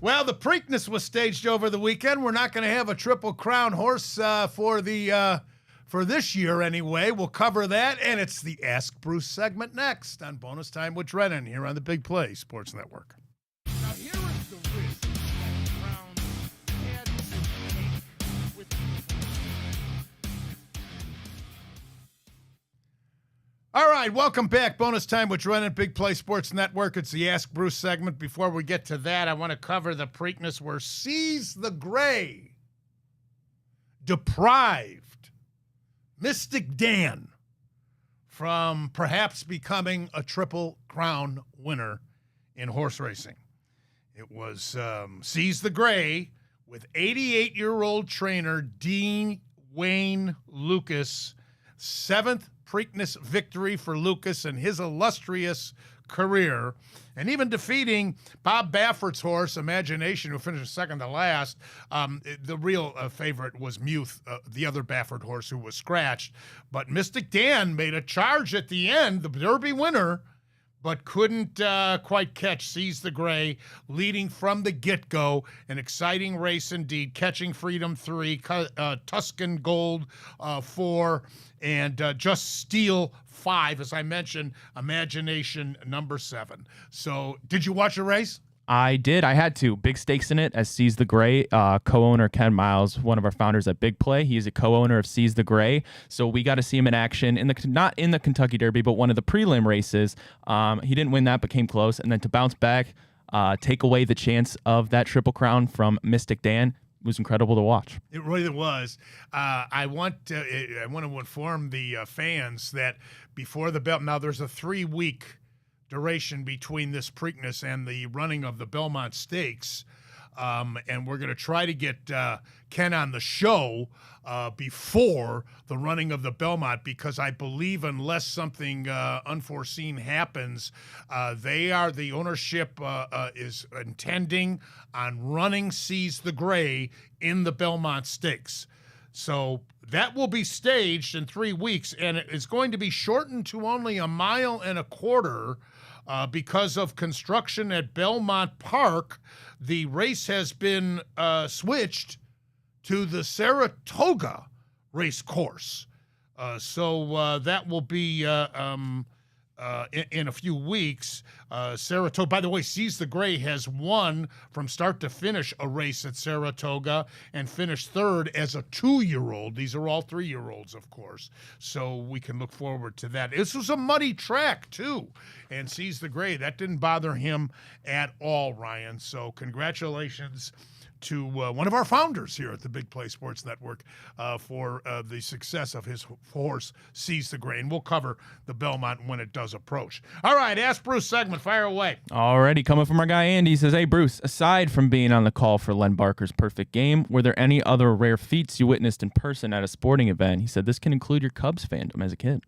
Well, the Preakness was staged over the weekend. We're not going to have a Triple Crown horse for this year anyway. We'll cover that, and it's the Ask Bruce segment next on Bonus Time with Drennan here on the Big Play Sports Network. Now, here is the risk that Brown had to take with All right, welcome back. Bonus Time with Drennan, Big Play Sports Network. It's the Ask Bruce segment. Before we get to that, I want to cover the Preakness where Seize the Gray deprived Mystic Dan from perhaps becoming a Triple Crown winner in horse racing. It was Seize the Gray with 88-year-old trainer Dean Wayne Lucas, 7th Preakness victory for Lucas in his illustrious career, and even defeating Bob Baffert's horse, Imagination, who finished second to last. The real favorite was Muth, the other Baffert horse who was scratched. But Mystic Dan made a charge at the end, the Derby winner, but couldn't quite catch Seize the Gray, leading from the get-go. An exciting race indeed, Catching Freedom 3, Tuscan Gold 4, and Just Steel 5, as I mentioned, Imagination number 7. So, did you watch the race? I did. I had to. Big stakes in it as Seize the Gray. Co-owner Ken Miles, one of our founders at Big Play. He is a co-owner of Seize the Gray. So we got to see him in action not in the Kentucky Derby, but one of the prelim races. He didn't win that, but came close. And then to bounce back, take away the chance of that Triple Crown from Mystic Dan, was incredible to watch. It really was. I want to inform the fans that before the belt, now there's a 3-week duration between this Preakness and the running of the Belmont Stakes. And we're going to try to get Ken on the show before the running of the Belmont, because I believe unless something unforeseen happens, the ownership is intending on running Seize the Gray in the Belmont Stakes. So that will be staged in 3 weeks, and it is going to be shortened to only 1.25 miles because of construction at Belmont Park. The race has been switched to the Saratoga race course. So that will be in a few weeks. Saratoga, by the way, Seize the Gray has won from start to finish a race at Saratoga and finished third as a 2-year-old. These are all 3-year-olds, of course. So we can look forward to that. This was a muddy track, too. And Seize the Gray, that didn't bother him at all, Ryan. So congratulations to one of our founders here at the Big Play Sports Network for the success of his horse, Seize the Gray. And we'll cover the Belmont when it does approach. All right, Ask Bruce segment. Fire away. Alrighty, coming from our guy Andy. He says, hey, Bruce, aside from being on the call for Len Barker's perfect game, were there any other rare feats you witnessed in person at a sporting event? He said this can include your Cubs fandom as a kid.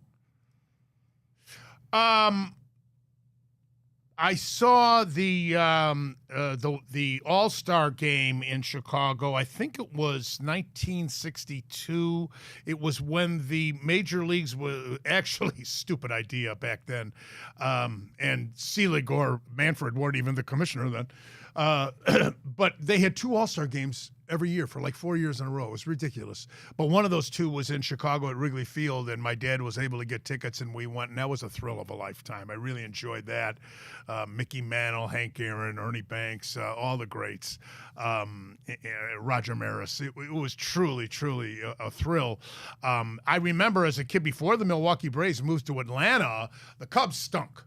I saw the All-Star game in Chicago. I think it was 1962. It was when the major leagues were actually stupid idea back then. And Selig or Manfred weren't even the commissioner then. But they had 2 All-Star games every year for like 4 years in a row. It was ridiculous. But one of those 2 was in Chicago at Wrigley Field, and my dad was able to get tickets, and we went, and that was a thrill of a lifetime. I really enjoyed that. Mickey Mantle, Hank Aaron, Ernie Banks, all the greats, Roger Maris. It was truly, truly a thrill. I remember as a kid, before the Milwaukee Braves moved to Atlanta, the Cubs stunk.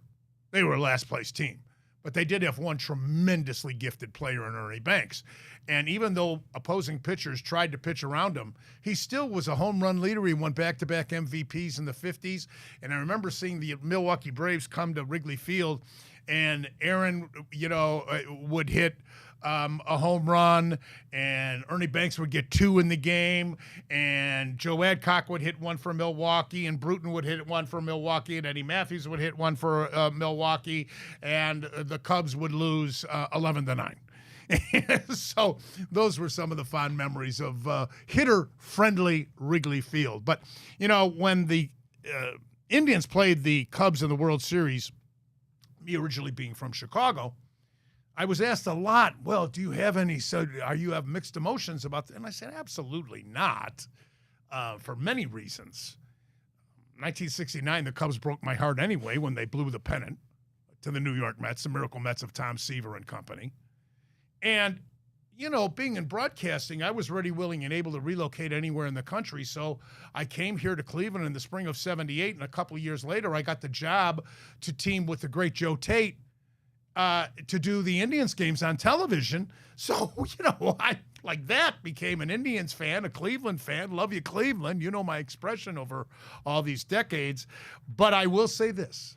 They were a last-place team. But they did have one tremendously gifted player in Ernie Banks. And even though opposing pitchers tried to pitch around him, he still was a home run leader. He won back-to-back MVPs in the 50s. And I remember seeing the Milwaukee Braves come to Wrigley Field, and Aaron, would hit a home run, and Ernie Banks would get 2 in the game, and Joe Adcock would hit one for Milwaukee, and Bruton would hit one for Milwaukee, and Eddie Matthews would hit one for Milwaukee, and the Cubs would lose 11-9. So those were some of the fond memories of hitter-friendly Wrigley Field. But, when the Indians played the Cubs in the World Series, me originally being from Chicago, I was asked a lot, well, do you have you have mixed emotions about that? And I said, absolutely not, for many reasons. 1969, the Cubs broke my heart anyway when they blew the pennant to the New York Mets, the Miracle Mets of Tom Seaver and company. And, being in broadcasting, I was ready, willing, and able to relocate anywhere in the country. So I came here to Cleveland in the spring of '78, and a couple of years later, I got the job to team with the great Joe Tate to do the Indians games on television. So, I, like that, became an Indians fan, a Cleveland fan. Love you, Cleveland. You know my expression over all these decades. But I will say this.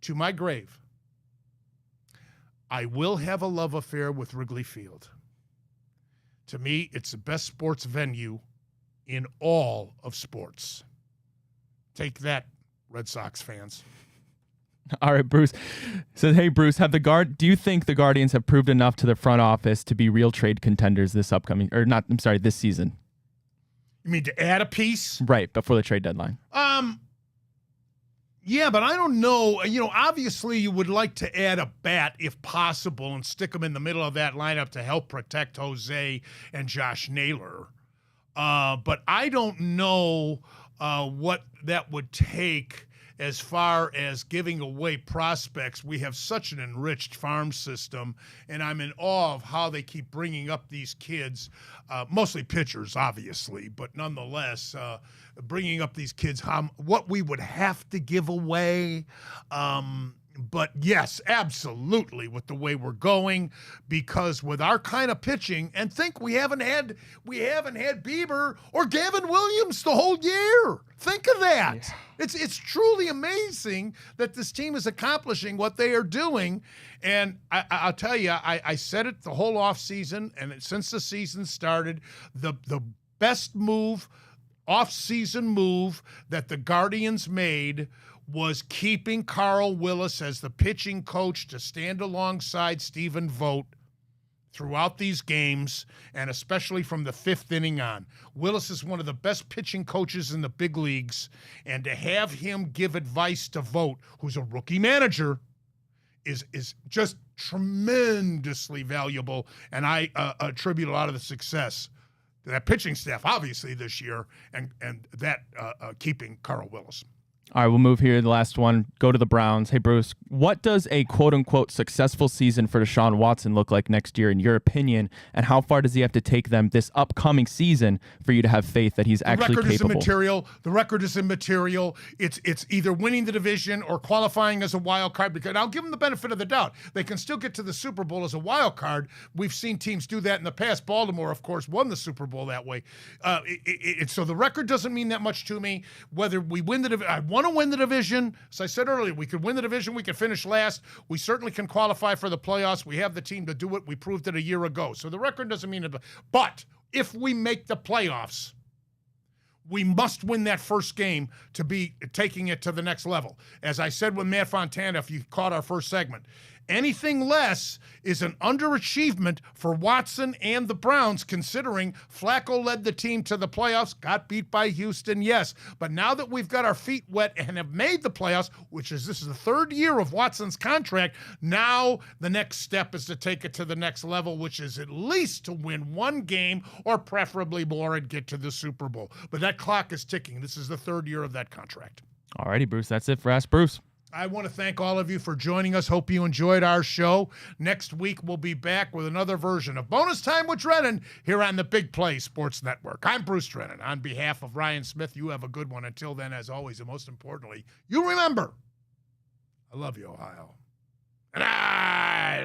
To my grave, I will have a love affair with Wrigley Field. To me, it's the best sports venue in all of sports. Take that, Red Sox fans. All right, Bruce says, hey, Bruce, do you think the Guardians have proved enough to the front office to be real trade contenders this season? You mean to add a piece? Right, before the trade deadline. Yeah, but I don't know. Obviously you would like to add a bat if possible and stick them in the middle of that lineup to help protect Jose and Josh Naylor. But I don't know what that would take as far as giving away prospects. We have such an enriched farm system, and I'm in awe of how they keep bringing up these kids, mostly pitchers, obviously, but nonetheless, bringing up these kids, what we would have to give away. But yes, absolutely, with the way we're going, because with our kind of pitching, and think we haven't had Bieber or Gavin Williams the whole year. Think of that. Yeah. It's truly amazing that this team is accomplishing what they are doing. And I'll tell you, I said it the whole offseason, and since the season started, the best off-season move that the Guardians made was keeping Carl Willis as the pitching coach to stand alongside Stephen Vogt throughout these games, and especially from the 5th inning on. Willis is one of the best pitching coaches in the big leagues, and to have him give advice to Vogt, who's a rookie manager, is just tremendously valuable, and I attribute a lot of the success to that pitching staff, obviously, this year, and that keeping Carl Willis. All right, we'll move here. The last one, go to the Browns. Hey, Bruce, what does a quote-unquote successful season for Deshaun Watson look like next year, in your opinion, and how far does he have to take them this upcoming season for you to have faith that he's actually capable? The record is immaterial. It's either winning the division or qualifying as a wild card, because I'll give them the benefit of the doubt. They can still get to the Super Bowl as a wild card. We've seen teams do that in the past. Baltimore, of course, won the Super Bowl that way. So the record doesn't mean that much to me. Whether we win the division, I want to win the division. As I said earlier, we could win the division. We could finish last. We certainly can qualify for the playoffs. We have the team to do it. We proved it a year ago. So the record doesn't mean it. But if we make the playoffs, we must win that first game to be taking it to the next level. As I said with Matt Fontana, if you caught our first segment, anything less is an underachievement for Watson and the Browns, considering Flacco led the team to the playoffs, got beat by Houston, yes. But now that we've got our feet wet and have made the playoffs, this is the 3rd year of Watson's contract, now the next step is to take it to the next level, which is at least to win one game or preferably more and get to the Super Bowl. But that clock is ticking. This is the 3rd year of that contract. All righty, Bruce. That's it for Ask Bruce. I want to thank all of you for joining us. Hope you enjoyed our show. Next week, we'll be back with another version of Bonus Time with Drennan here on the Big Play Sports Network. I'm Bruce Drennan. On behalf of Ryan Smith, you have a good one. Until then, as always, and most importantly, you remember, I love you, Ohio. And I